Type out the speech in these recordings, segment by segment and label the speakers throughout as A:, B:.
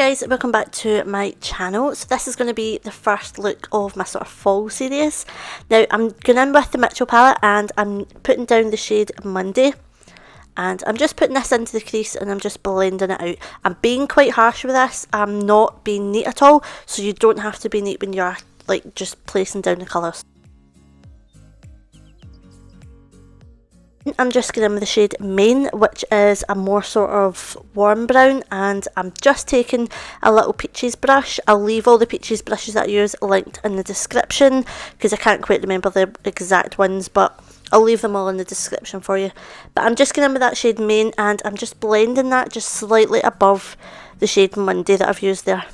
A: guys, welcome back to my channel. So this is going to be the first look of my sort of fall series. Now I'm going in with the Mitchell palette and I'm putting down the shade Monday. And I'm just putting this into the crease and I'm just blending it out. I'm being quite harsh with this. I'm not being neat at all. So you don't have to be neat when you're like just placing down the colours. I'm just going in with the shade Main, which is a more sort of warm brown, and I'm just taking a little Peaches brush. I'll leave all the Peaches brushes that I use linked in the description because I can't quite remember the exact ones, but I'll leave them all in the description for you. But I'm just going in with that shade Main and I'm just blending that just slightly above the shade Monday that I've used there.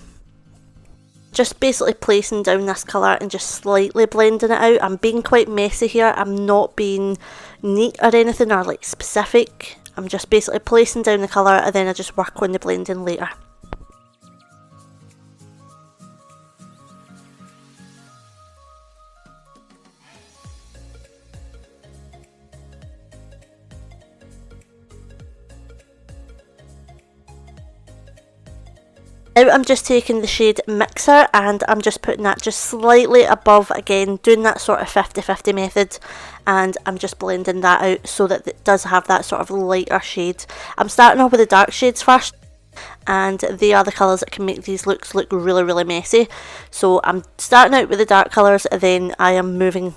A: Just basically placing down this colour and just slightly blending it out. I'm being quite messy here. I'm not being neat or anything or like specific. I'm just basically placing down the colour and then I just work on the blending later. Now I'm just taking the shade Mixer and I'm just putting that just slightly above, again doing that sort of 50-50 method, and I'm just blending that out so that it does have that sort of lighter shade. I'm starting off with the dark shades first, and they are the colours that can make these looks look really messy. So I'm starting out with the dark colours and then I am moving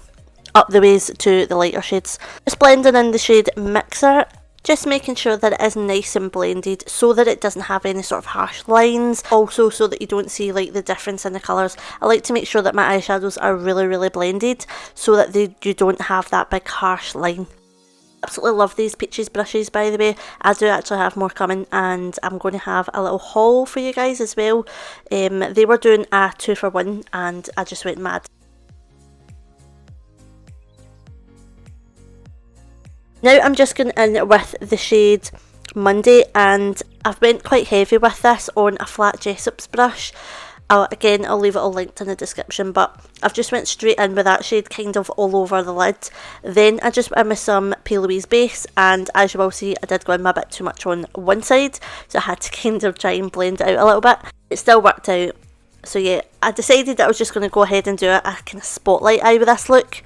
A: up the ways to the lighter shades. Just blending in the shade Mixer. Just making sure that it is nice and blended so that it doesn't have any sort of harsh lines. Also so that you don't see like the difference in the colours. I like to make sure that my eyeshadows are really blended so that you don't have that big harsh line. Absolutely love these Peaches brushes, by the way. I do actually have more coming and I'm going to have a little haul for you guys as well. They were doing a 2 for 1 and I just went mad. Now I'm just going in with the shade Monday and I've went quite heavy with this on a flat Jessop's brush. Again, I'll leave it all linked in the description, but I've just went straight in with that shade kind of all over the lid. Then I just went in with some P. Louise base, and as you will see I did go in a bit too much on one side, so I had to kind of try and blend it out a little bit. It still worked out. So yeah, I decided that I was just going to go ahead and do a kind of spotlight eye with this look.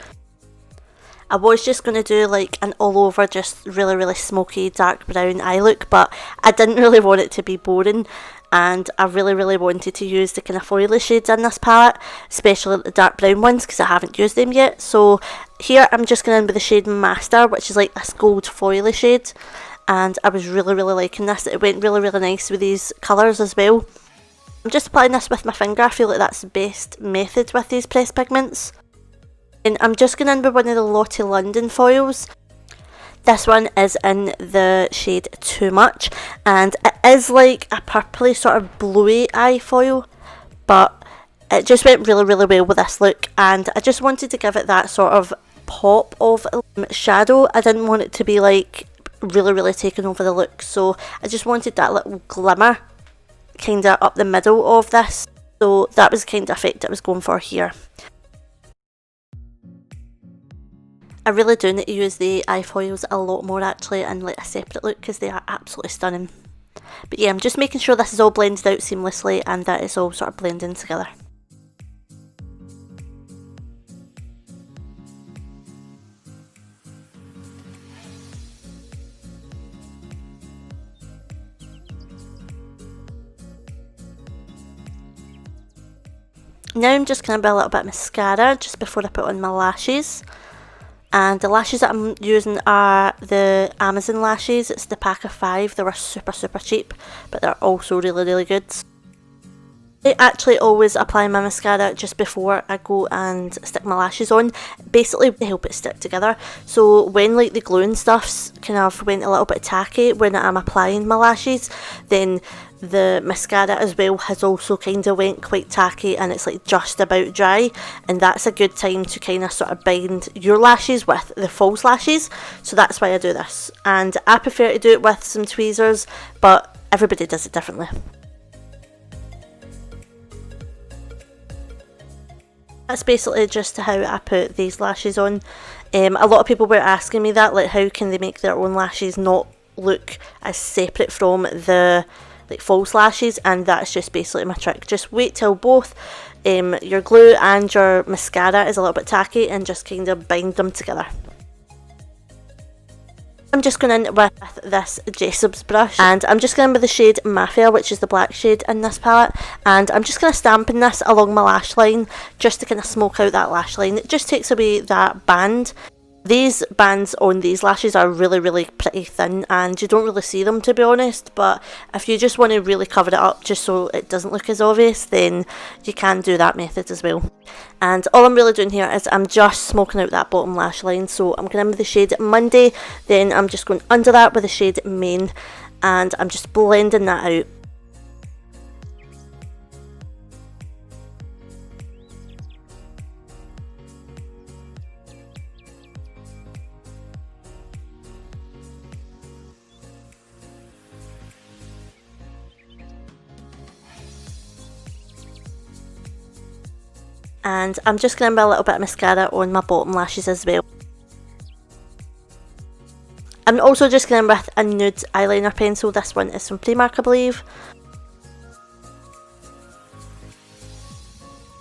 A: I was just going to do like an all over just really smoky dark brown eye look, but I didn't really want it to be boring and I really wanted to use the kind of foily shades in this palette, especially the dark brown ones because I haven't used them yet. So here I'm just going in with the shade Master, which is like this gold foily shade, and I was really liking this. It went really nice with these colours as well. I'm just applying this with my finger. I feel like that's the best method with these pressed pigments. And I'm just going in with one of the Lottie London foils. This one is in the shade Too Much and it is like a purpley sort of bluey eye foil, but it just went really well with this look and I just wanted to give it that sort of pop of shadow. I didn't want it to be like really taking over the look, so I just wanted that little glimmer kind of up the middle of this, so that was the kind of effect I was going for here. I really do need to use the eye foils a lot more actually in like a separate look because they are absolutely stunning. But yeah, I'm just making sure this is all blended out seamlessly and that it's all sort of blending together. Now I'm just going to put a little bit of mascara just before I put on my lashes. And the lashes that I'm using are the Amazon lashes. It's the pack of 5. They were super cheap, but they're also really good. I actually always apply my mascara just before I go and stick my lashes on, basically to help it stick together. So when like the glue and stuff's kind of went a little bit tacky when I'm applying my lashes, then the mascara as well has also kind of went quite tacky and it's like just about dry, and that's a good time to kind of sort of bind your lashes with the false lashes. So that's why I do this, and I prefer to do it with some tweezers, but everybody does it differently. That's basically just how I put these lashes on. A lot of people were asking me that, like how can they make their own lashes not look as separate from the like false lashes, and that's just basically my trick. Just wait till both your glue and your mascara is a little bit tacky and just kind of bind them together. I'm just going in with this Jessup's brush, and I'm just going in with the shade Mafia, which is the black shade in this palette, and I'm just going to stamp in this along my lash line just to kind of smoke out that lash line. It just takes away that band. These bands on these lashes are really pretty thin and you don't really see them, to be honest, but if you just want to really cover it up just so it doesn't look as obvious, then you can do that method as well. And all I'm really doing here is I'm just smoking out that bottom lash line, so I'm going in with the shade Monday, then I'm just going under that with the shade Main, and I'm just blending that out. And I'm just going to put a little bit of mascara on my bottom lashes as well. I'm also just going with a nude eyeliner pencil. This one is from Primark, I believe.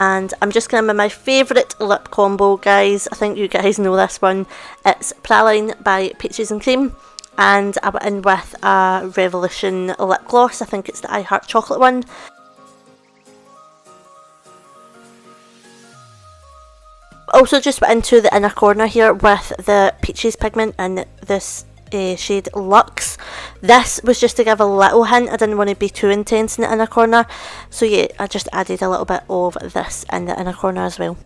A: And I'm just going with my favourite lip combo, guys. I think you guys know this one. It's Praline by Peaches and Cream. And I went in with a Revolution lip gloss. I think it's the I Heart Chocolate one. Also just went into the inner corner here with the Peaches pigment in this shade Luxe. This was just to give a little hint. I didn't want to be too intense in the inner corner. So yeah, I just added a little bit of this in the inner corner as well.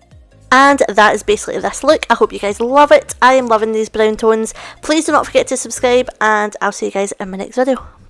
A: And that is basically this look. I hope you guys love it. I am loving these brown tones. Please do not forget to subscribe, and I'll see you guys in my next video.